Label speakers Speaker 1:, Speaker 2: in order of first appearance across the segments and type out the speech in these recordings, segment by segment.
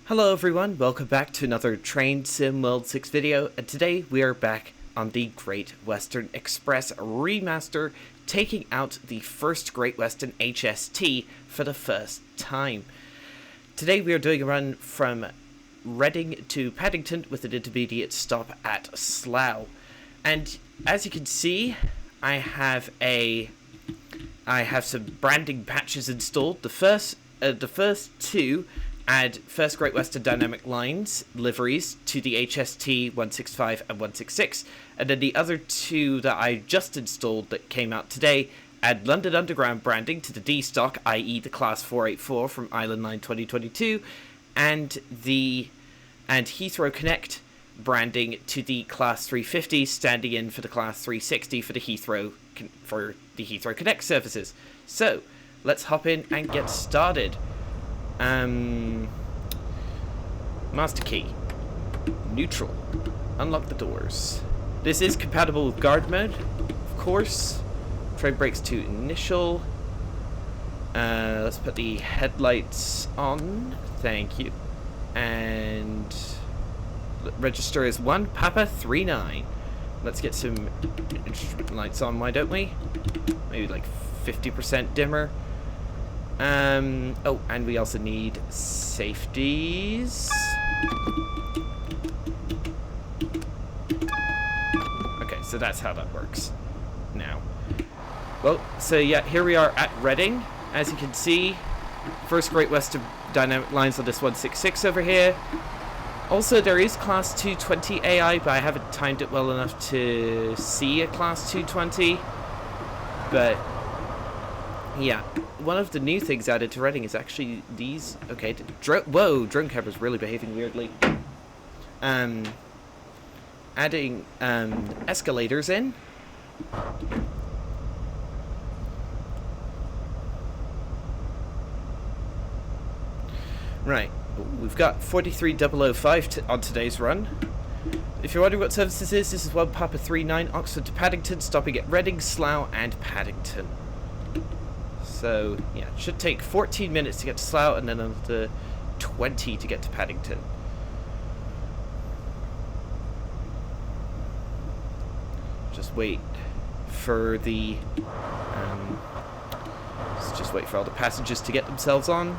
Speaker 1: Hello everyone, welcome back to another Train Sim World 6 video, and today we are back on the Great Western Express Remaster, taking out the first Great Western HST for the first time. Today we are doing a run from Reading to Paddington with an intermediate stop at Slough. And as you can see, I have some branding patches installed. The first two add First Great Western Dynamic Lines liveries to the HST 165 and 166, and then the other two that I just installed that came out today add London Underground branding to the D stock, i.e. the Class 484 from Island Line 2022, and Heathrow Connect branding to the Class 350, standing in for the Class 360 for the Heathrow Connect services. So let's hop in and get started. Master key. Neutral. Unlock the doors. This is compatible with guard mode, of course. Train brakes to initial. Let's put the headlights on. Thank you. And register as 1 Papa 39. Let's get some instrument lights on, why don't we? Maybe like 50% dimmer. Oh, and we also need safeties. Okay, so that's how that works now. Well, so yeah, here we are at Reading. As you can see, First Great Western Dynamic Lines on this 166 over here. Also, there is Class 220 AI, but I haven't timed it well enough to see a Class 220. But yeah, one of the new things added to Reading is actually these. Okay, whoa, drone camera's really behaving weirdly. Adding escalators in. Right, we've got 43005 on today's run. If you're wondering what service this is 1 Papa 39 Oxford to Paddington, stopping at Reading, Slough, and Paddington. So, yeah, it should take 14 minutes to get to Slough and then another 20 to get to Paddington. Just wait for the... let's just wait for all the passengers to get themselves on.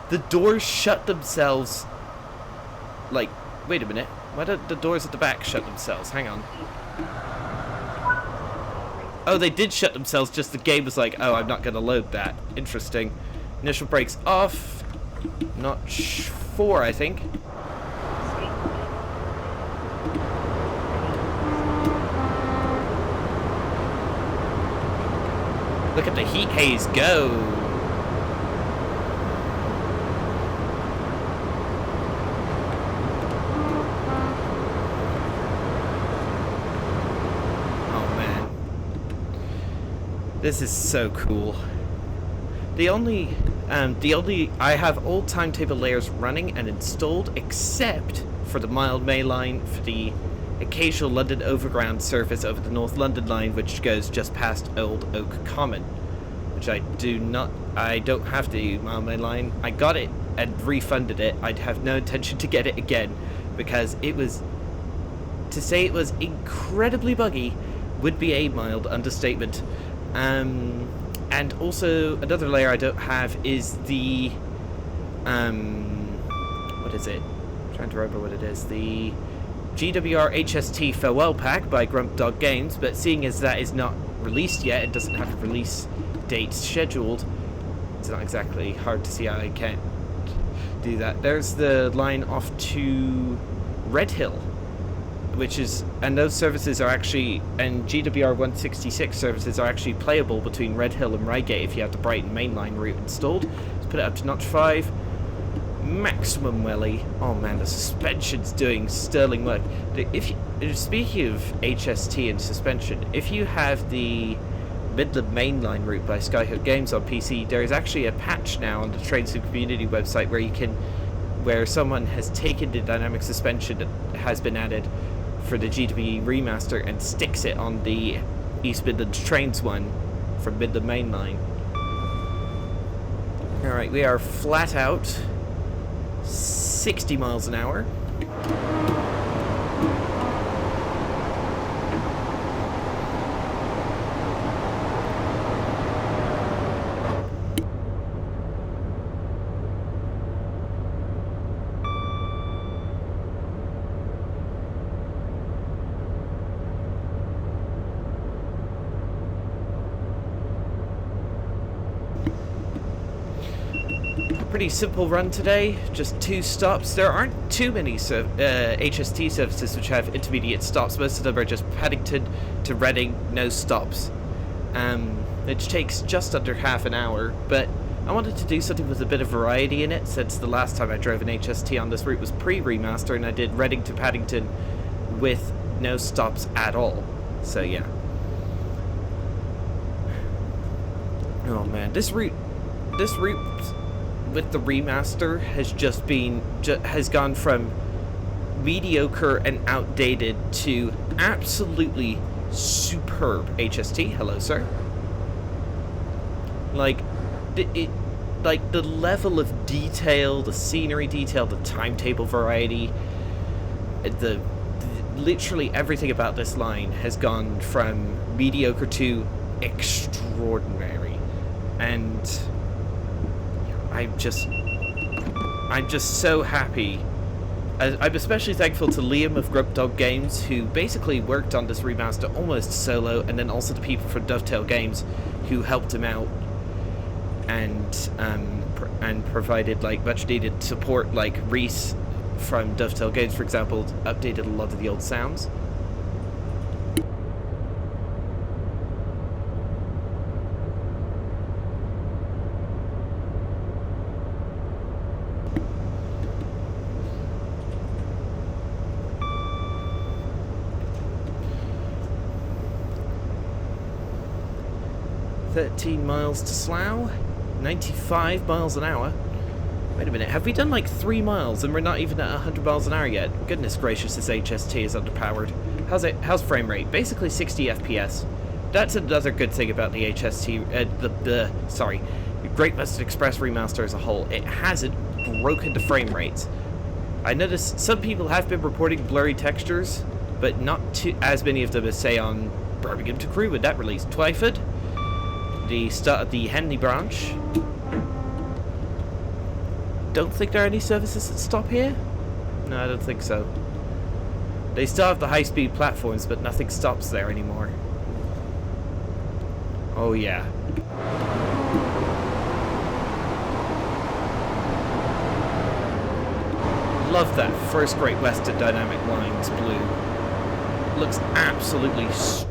Speaker 1: The doors shut themselves... Like, wait a minute. Why don't the doors at the back shut themselves? Hang on. Oh, they did shut themselves, just the game was like, oh, I'm not going to load that. Interesting. Initial brakes off. Notch 4, I think. Look at the heat haze go. This is so cool. I have all timetable layers running and installed except for the mild May line for the occasional London Overground service over the North London line, which goes just past Old Oak Common, which I don't have the mild May line. I got it and refunded it. I'd have no intention to get it again because to say it was incredibly buggy would be a mild understatement. And also another layer I don't have is the what is it? I'm trying to remember what it is. The GWR HST Farewell Pack by Grump Dog Games, but seeing as that is not released yet, it doesn't have a release date scheduled. It's not exactly hard to see how I can't do that. There's the line off to Red Hill, and those services are actually, and GWR 166 services are actually playable between Red Hill and Reigate if you have the Brighton mainline route installed. Let's put it up to notch 5. Maximum welly. Oh man, the suspension's doing sterling work. Speaking of HST and suspension, if you have the Midland mainline route by Skyhook Games on PC, there is actually a patch now on the Train Sim community website where someone has taken the dynamic suspension that has been added for the GW remaster and sticks it on the East Midlands Trains one from Midland Mainline. Alright, we are flat out 60 miles an hour. Pretty simple run today, just 2 stops. There aren't too many HST services which have intermediate stops. Most of them are just Paddington to Reading, no stops. Which takes just under half an hour, but I wanted to do something with a bit of variety in it, since the last time I drove an HST on this route was pre-remaster, and I did Reading to Paddington with no stops at all. So yeah. Oh man, this route with the remaster has has gone from mediocre and outdated to absolutely superb HST. Hello, sir. Like the level of detail, the scenery detail, the timetable variety, literally everything about this line has gone from mediocre to extraordinary, and I'm just so happy. I'm especially thankful to Liam of Grub Dog Games, who basically worked on this remaster almost solo, and then also the people from Dovetail Games who helped him out and provided like much needed support. Like Reese from Dovetail Games, for example, updated a lot of the old sounds. $13 miles to Slough, 95 miles an hour. Wait a minute, have we done like 3 miles and we're not even at 100 miles an hour yet? Goodness gracious, this HST is underpowered. How's frame rate? Basically 60 FPS. That's another good thing about the HST, sorry, Great Western Express Remaster as a whole. It hasn't broken the frame rates. I noticed some people have been reporting blurry textures, but not as many of them as, say, on Birmingham to Crewe when that released. Twyford, the start of the Henley branch. Don't think there are any services that stop here? No, I don't think so. They still have the high-speed platforms, but nothing stops there anymore. Oh yeah. Love that first Great Western Dynamic Lines blue. Looks absolutely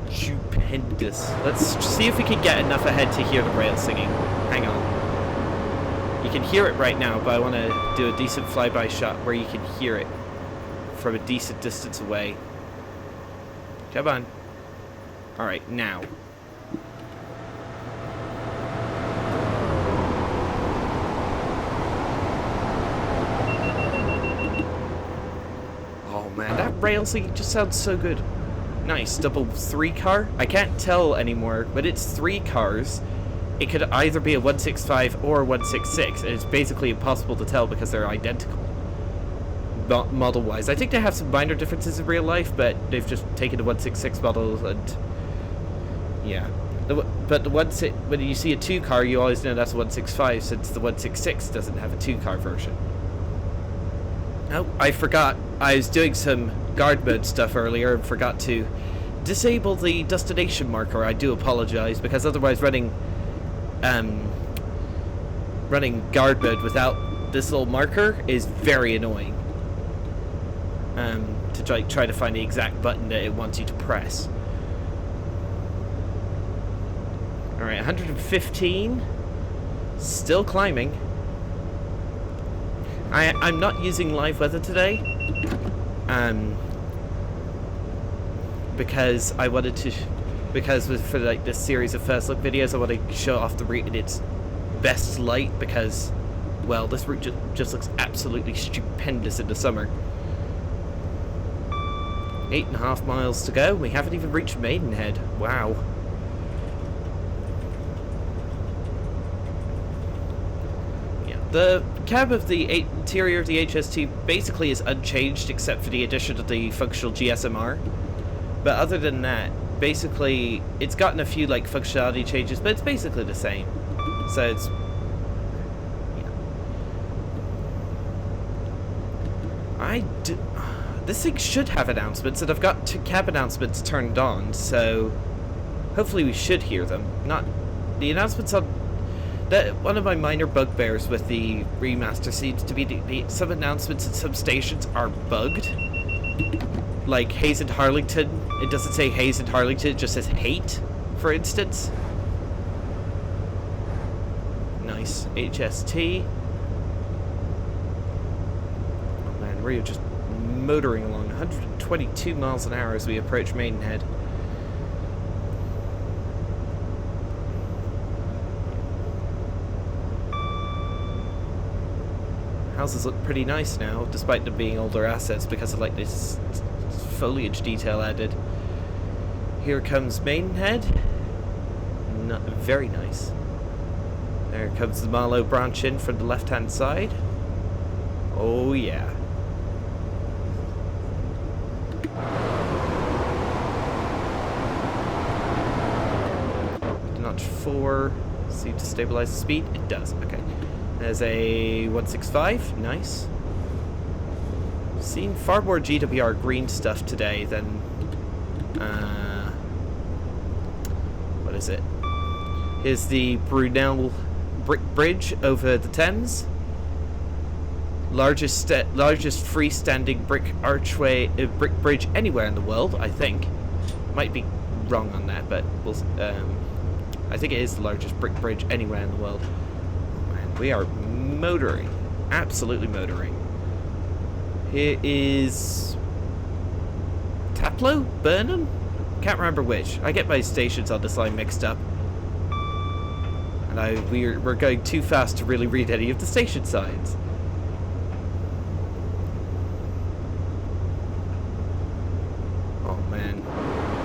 Speaker 1: stupendous. Let's see if we can get enough ahead to hear the rail singing. Hang on. You can hear it right now, but I want to do a decent flyby shot where you can hear it from a decent distance away. Come on. Alright, now. Oh man, that rail singing just sounds so good. Nice, double 3 car. I can't tell anymore, but it's 3 cars. It could either be a 165 or a 166, and it's basically impossible to tell because they're identical model-wise. I think they have some minor differences in real life, but they've just taken the 166 model and yeah. But the when you see a 2 car, you always know that's a 165, since the 166 doesn't have a 2 car version. Oh, I forgot. I was doing some guard mode stuff earlier and forgot to disable the destination marker. I do apologize, because otherwise running guard mode without this little marker is very annoying. To try to find the exact button that it wants you to press. Alright, 115. Still climbing. I'm not using live weather today. Because I wanted to... Because for like this series of first look videos, I want to show off the route in its best light, because, well, this route just looks absolutely stupendous in the summer. 8.5 miles to go. We haven't even reached Maidenhead. Wow. The cab of the interior of the HST basically is unchanged except for the addition of the functional GSMR. But other than that, basically, it's gotten a few like functionality changes, but it's basically the same. So it's... yeah. This thing should have announcements, and I've got 2 cab announcements turned on, so hopefully we should hear them. Not the announcements on... one of my minor bugbears with the remaster seems to be some announcements at some stations are bugged. Like Hayes and Harlington, it doesn't say Hayes and Harlington, it just says hate, for instance. Nice. HST. Oh man, we're just motoring along 122 miles an hour as we approach Maidenhead. Houses look pretty nice now, despite them being older assets, because of like this foliage detail added. Here comes Maidenhead. Very nice. There comes the Marlow branch in from the left-hand side. Oh yeah. Notch 4. See to stabilize the speed? It does. Okay. There's a 165, nice. Seen far more GWR green stuff today than, what is it? Here's the Brunel brick bridge over the Thames. Largest freestanding brick archway, brick bridge anywhere in the world, I think. Might be wrong on that, but we'll, I think it is the largest brick bridge anywhere in the world. We are motoring. Absolutely motoring. Here is... Taplow? Burnham? Can't remember which. I get my stations on this line mixed up. And we're going too fast to really read any of the station signs. Oh man.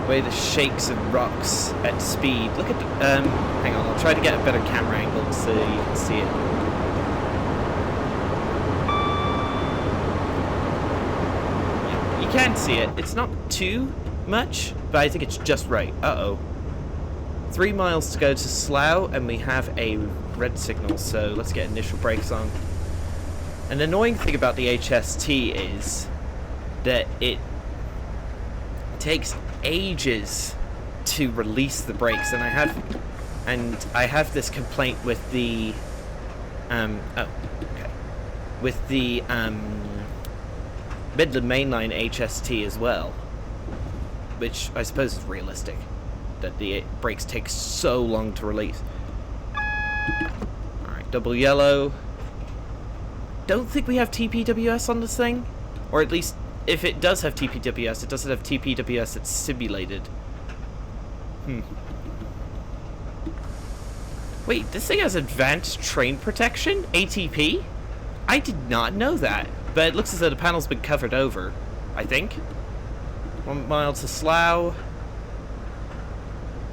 Speaker 1: The way the shakes and rocks at speed. Look at the... hang on, I'll try to get a better camera angle so you can see it. Yeah, you can see it. It's not too much, but I think it's just right. Uh-oh. 3 miles to go to Slough, and we have a red signal, so let's get initial brakes on. An annoying thing about the HST is that it takes ages to release the brakes, and I have this complaint with the with the Midland Mainline HST as well, which I suppose is realistic, that the brakes take so long to release. Alright, double yellow. Don't think we have TPWS on this thing, or at least if it does have TPWS, it doesn't have TPWS that's simulated. Wait, this thing has advanced train protection? ATP? I did not know that, but it looks as though the panel's been covered over, I think. 1 mile to Slough.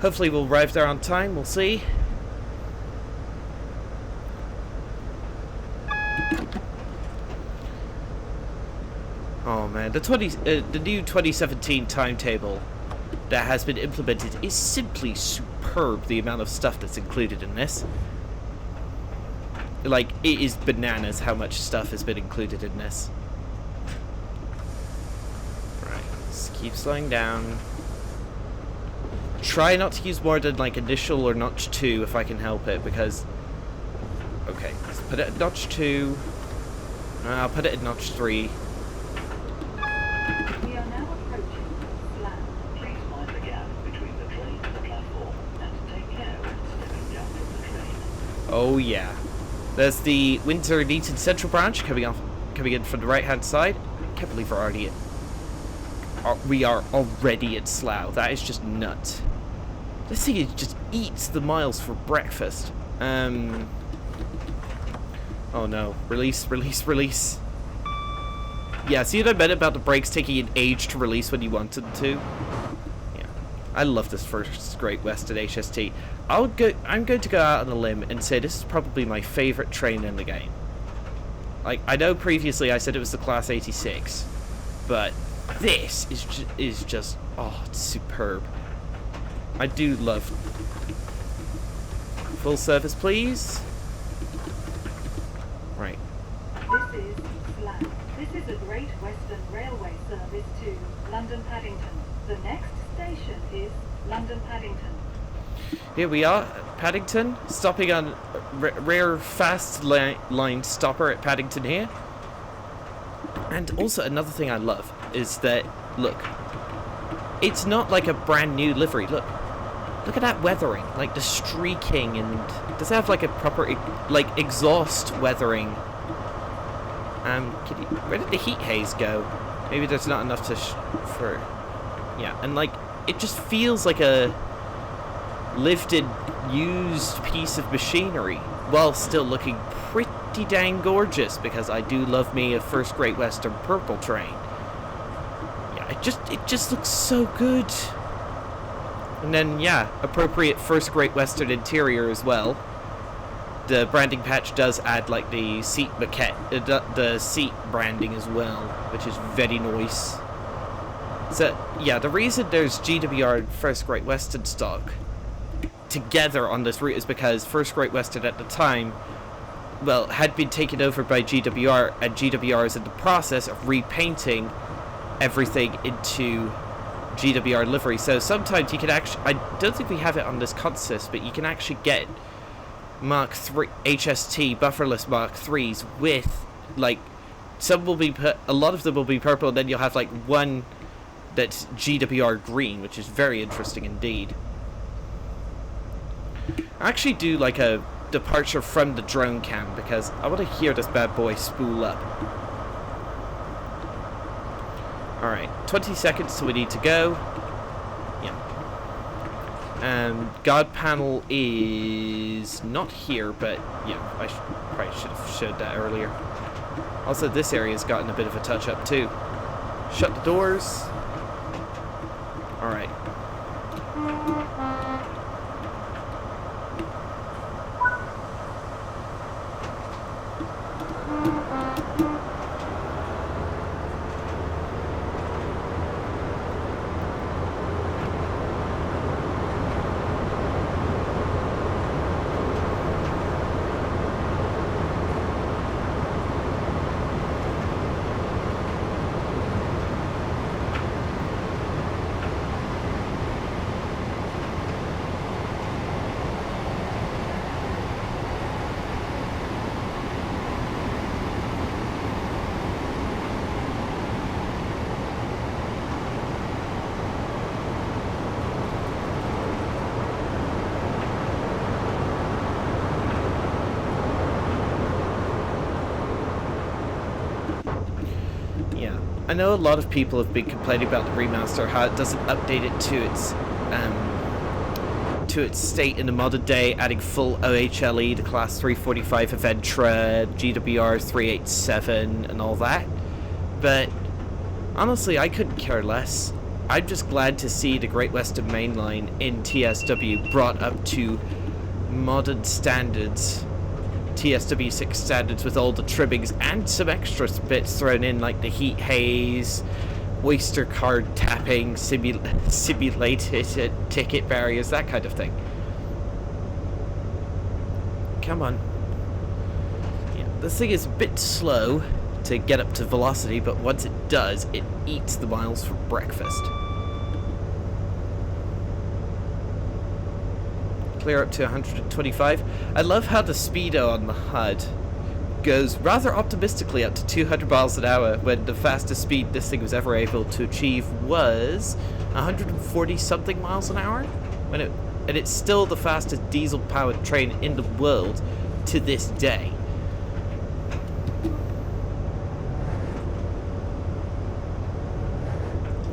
Speaker 1: Hopefully we'll arrive there on time, we'll see. Oh man, the new 2017 timetable that has been implemented is simply superb, the amount of stuff that's included in this. Like, it is bananas how much stuff has been included in this. Right, let's keep slowing down. Try not to use more than like initial or notch 2 if I can help it, because... Okay, let's put it at notch 2. I'll put it at notch 3.
Speaker 2: We are now approaching Slough. Please mind the gap between the train and the platform, and take care when stepping down from the train.
Speaker 1: Oh yeah. There's the Windsor and Eton Central branch coming in from the right-hand side. I can't believe we are already at Slough. That is just nuts. This thing just eats the miles for breakfast. Oh no. Release, release, release. Yeah, see what I meant about the brakes taking an age to release when you want them to? Yeah. I love this first Great Western HST. I'm going to go out on a limb and say this is probably my favorite train in the game. Like, I know previously I said it was the Class 86, but this is just, oh, it's superb. I do love. Full service, please. Right.
Speaker 2: This is SLAM. This is a Great Western Railway service to London Paddington. The next station is London Paddington.
Speaker 1: Here we are, Paddington, stopping on rare fast line stopper at Paddington here. And also another thing I love is that, look, it's not like a brand new livery. Look at that weathering, like the streaking, and does it have like a proper like exhaust weathering? Where did the heat haze go? Maybe there's not enough to for. Yeah, and like it just feels like a lifted, used piece of machinery while still looking pretty dang gorgeous, because I do love me a first Great Western purple train. Yeah, it just looks so good. And then yeah, appropriate first Great Western interior as well. The branding patch does add like the seat maquette, the seat branding as well, which is very nice. So yeah, the reason there's GWR and first Great Western stock together on this route is because first Great Western at the time, well, had been taken over by GWR, and GWR is in the process of repainting everything into GWR livery. So sometimes you can actually, I don't think we have it on this consist, but you can actually get Mark 3 HST bufferless Mark 3s with like, some will be a lot of them will be purple, and then you'll have like one that's GWR green, which is very interesting indeed. I actually do like a departure from the drone cam because I want to hear this bad boy spool up. Alright, 20 seconds till we need to go. Yeah. God panel is not here, but yeah, I probably should have showed that earlier. Also, this area's gotten a bit of a touch up too. Shut the doors. Alright. I know a lot of people have been complaining about the remaster, how it doesn't update it to its state in the modern day, adding full OHLE, the Class 345 Aventra, GWR 387, and all that. But honestly, I couldn't care less. I'm just glad to see the Great Western Main Line in TSW brought up to modern standards. TSW6 standards, with all the trimmings and some extra bits thrown in, like the heat haze, Oyster card tapping, simulated ticket barriers, that kind of thing. Come on. Yeah, this thing is a bit slow to get up to velocity, but once it does, it eats the miles for breakfast. Clear up to 125. I love how the speedo on the HUD goes rather optimistically up to 200 miles an hour, when the fastest speed this thing was ever able to achieve was 140 something miles an hour, and it's still the fastest diesel powered train in the world to this day.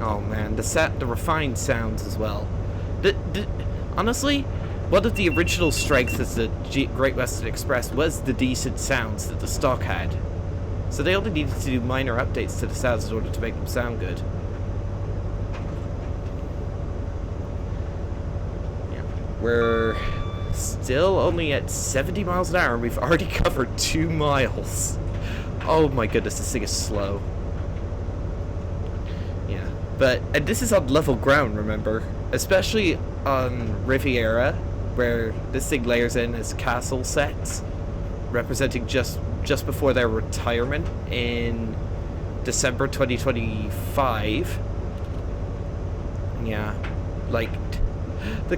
Speaker 1: Oh man, the refined sounds as well. Honestly, one of the original strengths of the Great Western Express was the decent sounds that the stock had. So they only needed to do minor updates to the sounds in order to make them sound good. We're still only at 70 miles an hour, and we've already covered 2 miles. Oh my goodness, this thing is slow. Yeah, and this is on level ground, remember? Especially on Riviera, where this thing layers in as castle sets, representing just before their retirement in December 2025. Yeah, like, the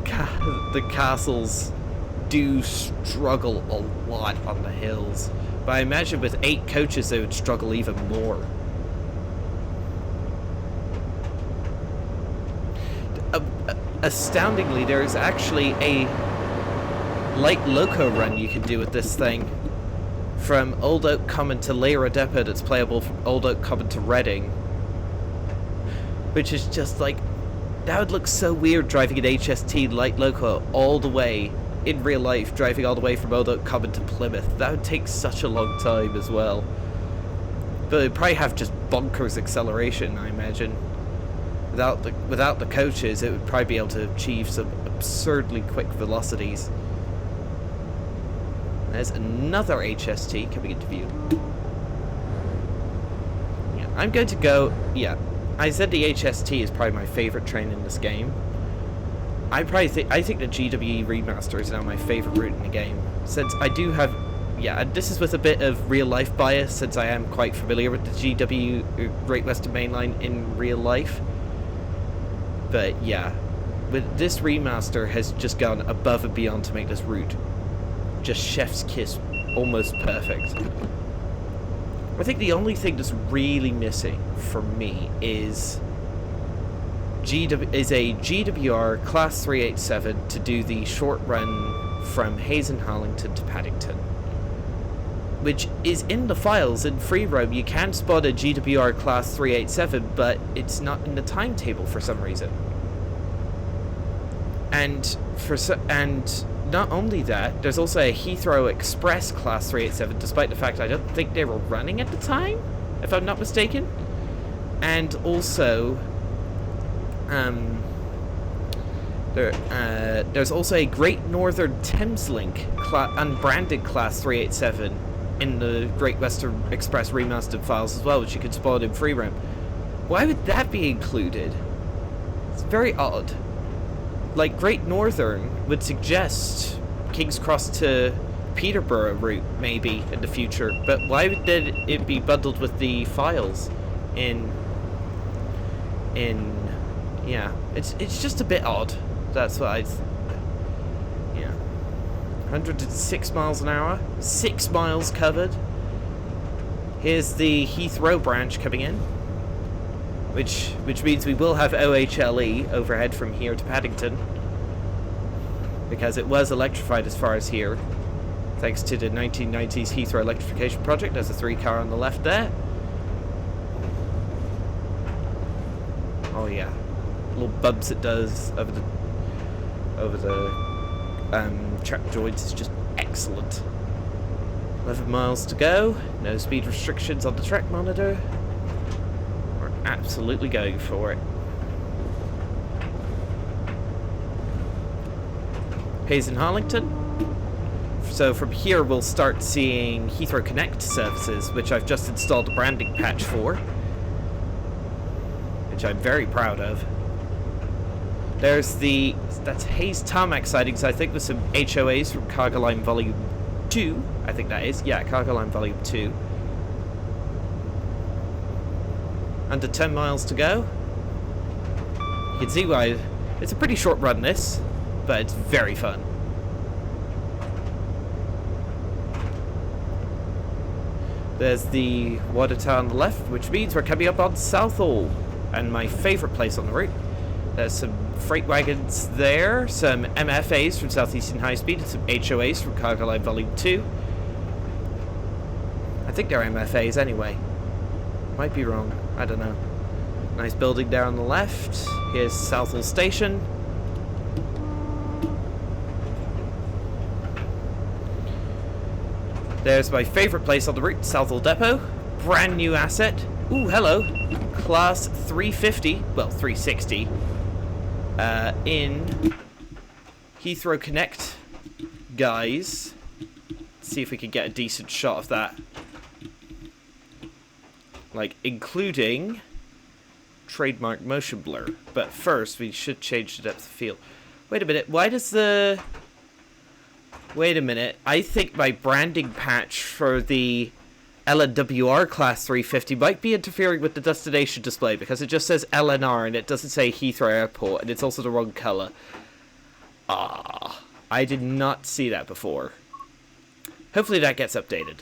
Speaker 1: castles do struggle a lot on the hills. But I imagine with 8 coaches they would struggle even more. Astoundingly, there is actually a light loco run you can do with this thing. From Old Oak Common to Lyra Depot that's playable from Old Oak Common to Reading. Which is just like, that would look so weird driving an HST light loco all the way in real life, driving all the way from Old Oak Common to Plymouth. That would take such a long time as well. But it'd probably have just bonkers acceleration, I imagine. Without the coaches, it would probably be able to achieve some absurdly quick velocities. There's another HST coming into view. Yeah, I'm going to go... Yeah, I said the HST is probably my favorite train in this game. I think the GWE Remaster is now my favorite route in the game, since I do have... Yeah, and this is with a bit of real-life bias, since I am quite familiar with the GW Great Western Main Line in real life. But yeah, with this remaster has just gone above and beyond to make this route just chef's kiss, almost perfect. I think the only thing that's really missing for me is a GWR Class 387 to do the short run from Hazen-Harlington to Paddington, which is in the files in free roam. You can spot a GWR Class 387, but it's not in the timetable for some reason. And not only that, there's also a Heathrow Express Class 387, despite the fact I don't think they were running at the time, if I'm not mistaken. And also, there's also a Great Northern Thameslink unbranded Class 387 in the Great Western Express remastered files as well, which you could spot in free roam. Why would that be included? It's very odd. Like, Great Northern would suggest King's Cross to Peterborough route, maybe, in the future, but why did it be bundled with the files yeah, it's just a bit odd. That's what yeah. 106 miles an hour, 6 miles covered. Here's the Heathrow branch coming in, which means we will have OHLE overhead from here to Paddington, because it was electrified as far as here, thanks to the 1990s Heathrow electrification project. There's a 3-car on the left there. Oh yeah, little bumps it does over the track joints is just excellent. 11 miles to go. No speed restrictions on the track monitor. We're absolutely going for it. Hazen-Harlington. So from here we'll start seeing Heathrow Connect services, which I've just installed a branding patch for, which I'm very proud of. There's that's Hayes Tarmac sidings, I think, with some HOAs from Cargo Line Volume 2, I think that is. Yeah, Cargo Line Volume 2. Under 10 miles to go. You can see why it's a pretty short run, this, but it's very fun. There's the water tower on the left, which means we're coming up on Southall, and my favourite place on the route. There's some freight wagons there, some MFAs from Southeastern High Speed, and some HOAs from Cargo Line Volume 2. I think they're MFAs anyway. Might be wrong, I don't know. Nice building there on the left. Here's Southall Station. There's my favourite place on the route, Southall Depot. Brand new asset. Ooh, hello. Class 350, well, 360. In Heathrow Connect, guys. See if we can get a decent shot of that. Like, including trademark motion blur. But first, we should change the depth of field. Wait a minute, why does the... Wait a minute, I think my branding patch for the LNWR Class 350 might be interfering with the destination display, because it just says LNR and it doesn't say Heathrow Airport, and it's also the wrong color. Ah, I did not see that before. Hopefully that gets updated.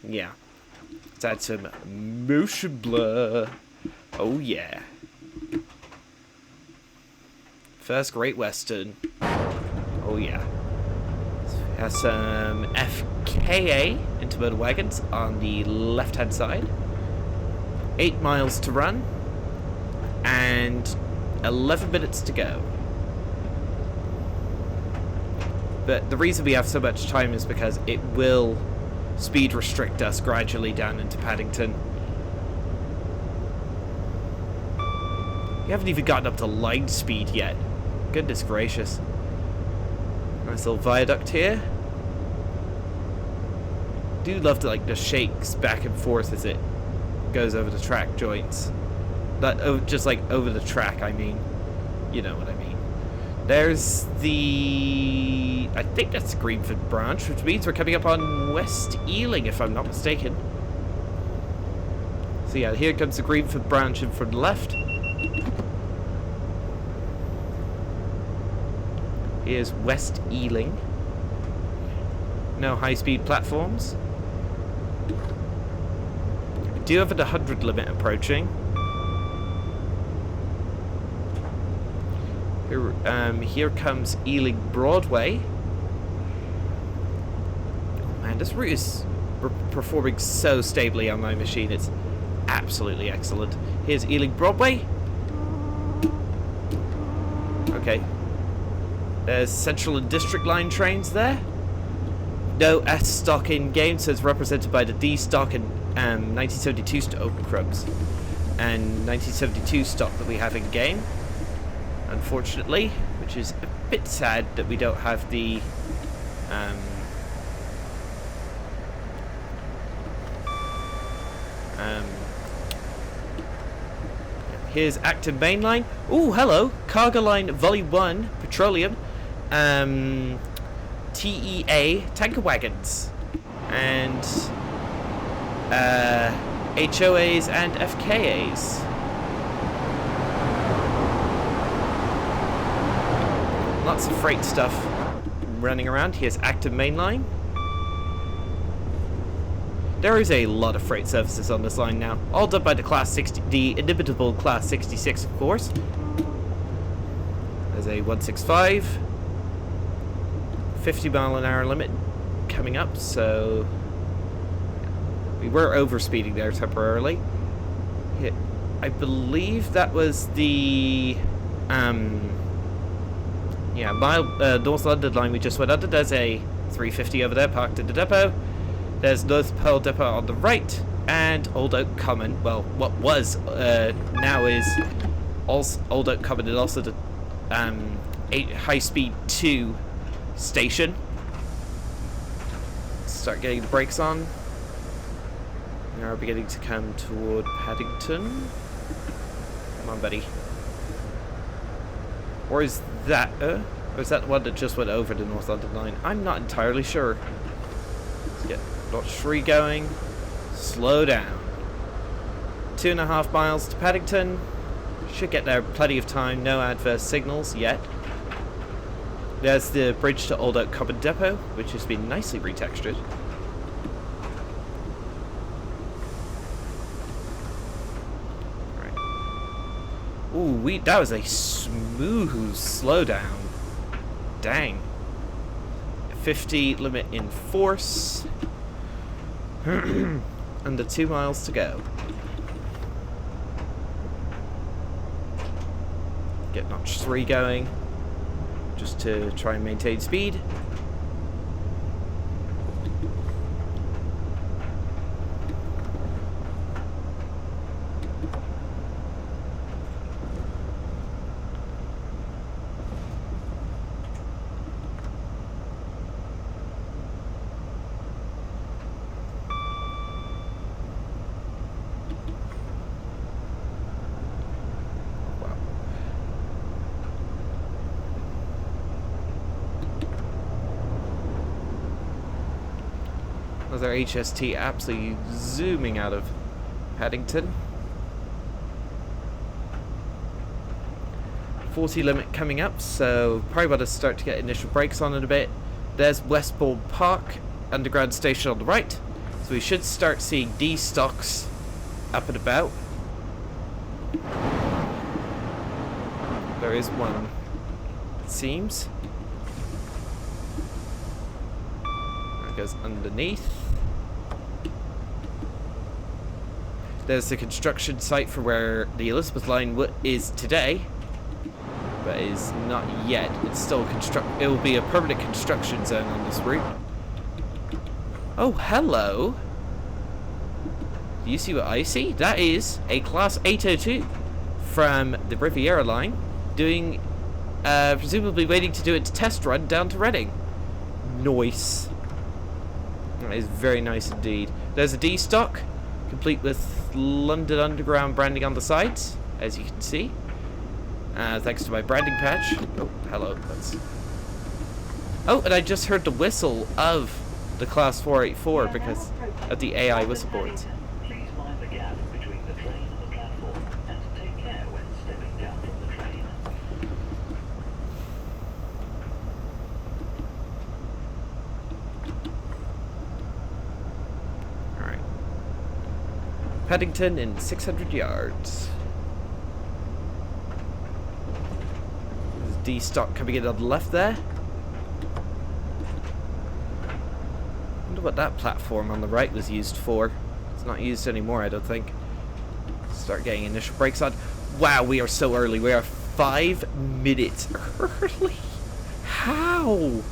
Speaker 1: Yeah. Let's add some motion blur. Oh yeah. First Great Western. Oh yeah. Has some FKA intermodal wagons on the left hand side. 8 miles to run. And 11 minutes to go. But the reason we have so much time is because it will speed restrict us gradually down into Paddington. We haven't even gotten up to line speed yet. Goodness gracious. Nice little viaduct here. Do love to like just shakes back and forth as it goes over the track joints. Not just like over the track, I mean. You know what I mean. There's the... I think that's the Greenford branch, which means we're coming up on West Ealing, if I'm not mistaken. So yeah, here comes the Greenford branch in from the left. Here's West Ealing. No high-speed platforms. We do have a 100 limit approaching. Here comes Ealing Broadway. Oh man, this route is performing so stably on my machine. It's absolutely excellent. Here's Ealing Broadway. Okay. There's Central and District Line trains there. No S stock in game, so it's represented by the D stock and 1972 open crumbs and 1972 stock that we have in game. Unfortunately, which is a bit sad that we don't have the here's Acton Mainline. Oh, hello, Cargo Line Volume 1 Petroleum, TEA tanker wagons, and HOAs and FKAs. Lots of freight stuff running around. Here's Acton Mainline. There is a lot of freight services on this line now. All done by the Class 60, the inimitable Class 66, of course. There's a 165. 50-mile-an-hour limit coming up, so we were overspeeding there temporarily. I believe that was the North London line we just went under. There's a 350 over there parked in the depot. There's North Pearl Depot on the right, and Old Oak Common. Well, what was now is also Old Oak Common, and also the High Speed 2 station. Start getting the brakes on. We are beginning to come toward Paddington. Come on, buddy. Or is that the one that just went over the North London line? I'm not entirely sure. Let's get Notch 3 going. Slow down. 2.5 miles to Paddington. Should get there plenty of time. No adverse signals yet. There's the bridge to Old Oak Common Depot, which has been nicely retextured. Ooh, that was a smooth slowdown. Dang. 50 limit in force. Under 2 miles to go. Get Notch 3 going, just to try and maintain speed. Another HST absolutely zooming out of Paddington. 40 limit coming up, so probably about to start to get initial brakes on it a bit. There's Westbourne Park, underground station on the right. So we should start seeing D stocks up and about. There is one, it seems. That goes underneath. There's the construction site for where the Elizabeth line is today, but is not yet. It's still it will be a permanent construction zone on this route. Oh, hello. Do you see what I see? That is a Class 802 from the Riviera line doing, presumably waiting to do its test run down to Reading. Nice. That is very nice indeed. There's a D stock, complete with London Underground branding on the sides, as you can see. Thanks to my branding patch. Oh, hello. Oh, and I just heard the whistle of the Class 484 because of the AI whistle boards.
Speaker 2: Please mind the gap between the train and the platform, and take care when stepping down from the train.
Speaker 1: Alright. Paddington in 600 yards. There's D stock coming in on the left there. What that platform on the right was used for. It's not used anymore, I don't think. Start getting initial brakes on. Wow, we are so early. We are 5 minutes early. How?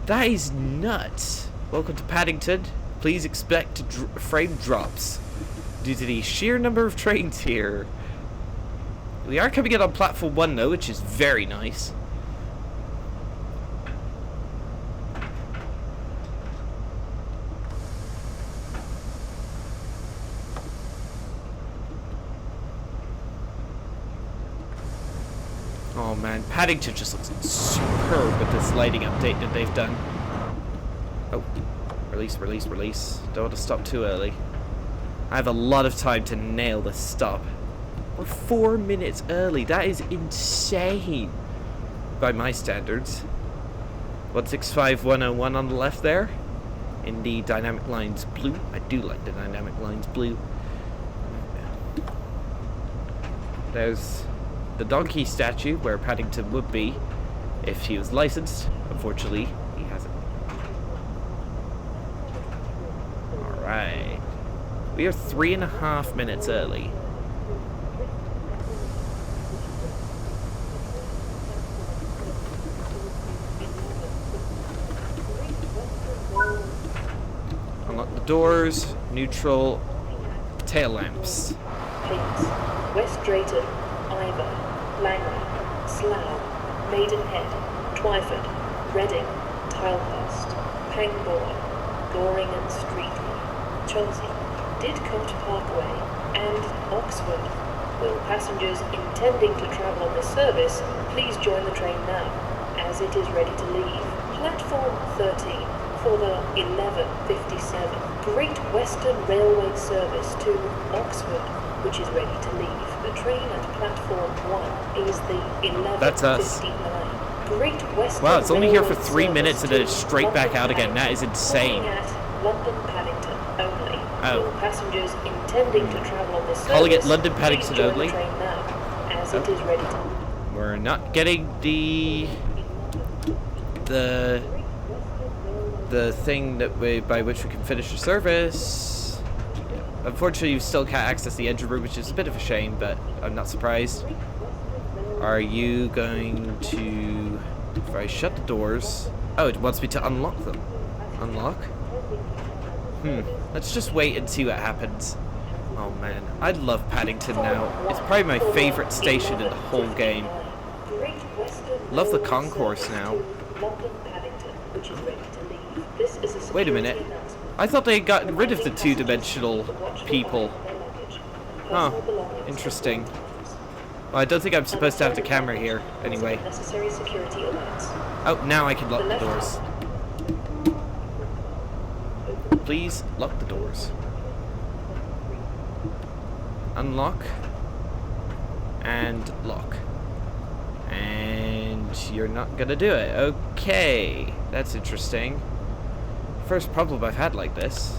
Speaker 1: That is nuts. Welcome to Paddington. Please expect frame drops due to the sheer number of trains here. We are coming in on platform 1 though, which is very nice. Oh man, Paddington just looks superb with this lighting update that they've done. Oh, release, release, release. Don't want to stop too early. I have a lot of time to nail this stop. We're 4 minutes early. That is insane by my standards. 165101 on the left there. In the dynamic lines blue. I do like the dynamic lines blue. There's the donkey statue where Paddington would be if he was licensed. Unfortunately, he hasn't. Alright. We are 3.5 minutes early. Unlock the doors, neutral, tail lamps.
Speaker 3: Hayes, West Drayton, Ivor, Langley, Slough, Maidenhead, Twyford, Reading, Tilehurst, Pangbourne, Goring and Streatley, Chelsea, Didcot Parkway, and Oxford. Will passengers intending to travel on this service please join the train now, as it is ready to leave. Platform 13 for the 11:57 Great Western Railway service to Oxford, which is ready to leave. The train at platform 1 is the 11:59.
Speaker 1: That's us.
Speaker 3: Great Western
Speaker 1: Wow, it's only here for
Speaker 3: Railway
Speaker 1: 3 minutes and then it's
Speaker 3: service
Speaker 1: straight
Speaker 3: to
Speaker 1: back out again.
Speaker 3: London
Speaker 1: That is insane.
Speaker 3: Calling at London Paddington only.
Speaker 1: Oh.
Speaker 3: Will passengers intending to travel on this service
Speaker 1: Calling it London
Speaker 3: please
Speaker 1: Paddington
Speaker 3: join
Speaker 1: only.
Speaker 3: the train now, as it is ready to leave.
Speaker 1: We're not getting the thing that by which we can finish the service. Unfortunately, you still can't access the engine room, which is a bit of a shame, but I'm not surprised. Are you going to... If I shut the doors... Oh, it wants me to unlock them. Unlock? Let's just wait and see what happens. Oh man, I love Paddington now. It's probably my favorite station in the whole game. Love the concourse now. Wait a minute. I thought they had gotten rid of the two-dimensional people. Huh. Interesting. Well, I don't think I'm supposed to have the camera here, anyway. Oh, now I can lock the doors. please lock the doors. Unlock. And lock. And you're not gonna do it. Okay. That's interesting. First problem I've had like this.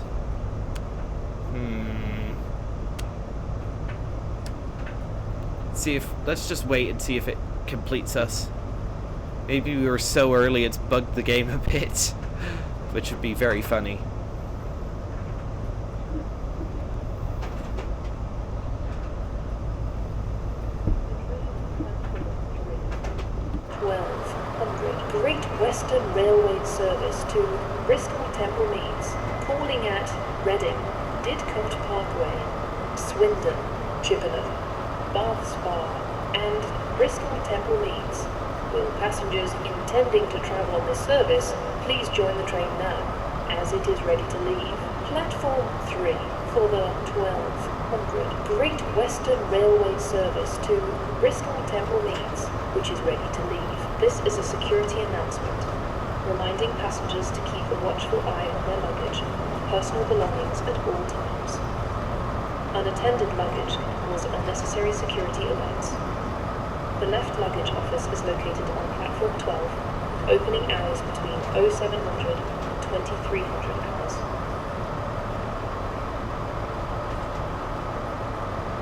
Speaker 1: Let's just wait and see if it completes us. Maybe we were so early it's bugged the game a bit, which would be very funny.
Speaker 3: Great Western Railway service to Bristol Temple Meads, calling at Reading, Didcot Parkway, Swindon, Chippenham, Bath Spa, and Bristol Temple Meads. Will passengers intending to travel on this service please join the train now, as it is ready to leave. Platform 3 for the 1200 Great Western Railway service to Bristol Temple Meads, which is ready to leave. This is a security announcement, reminding passengers to keep a watchful eye on their luggage and personal belongings at all times. Unattended luggage can cause unnecessary security alerts. The left luggage office is located on platform 12, with opening hours between 0700 and 2300 hours.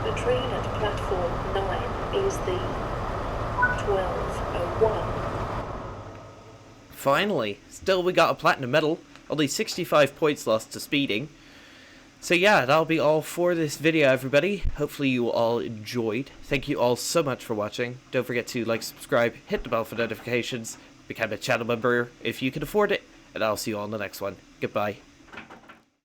Speaker 3: The train at platform 9 is the 1201.
Speaker 1: Finally, still we got a platinum medal, only 65 points lost to speeding. So yeah, that'll be all for this video, everybody. Hopefully you all enjoyed. Thank you all so much for watching. Don't forget to like, subscribe, hit the bell for notifications, become a channel member if you can afford it, and I'll see you all in the next one. Goodbye.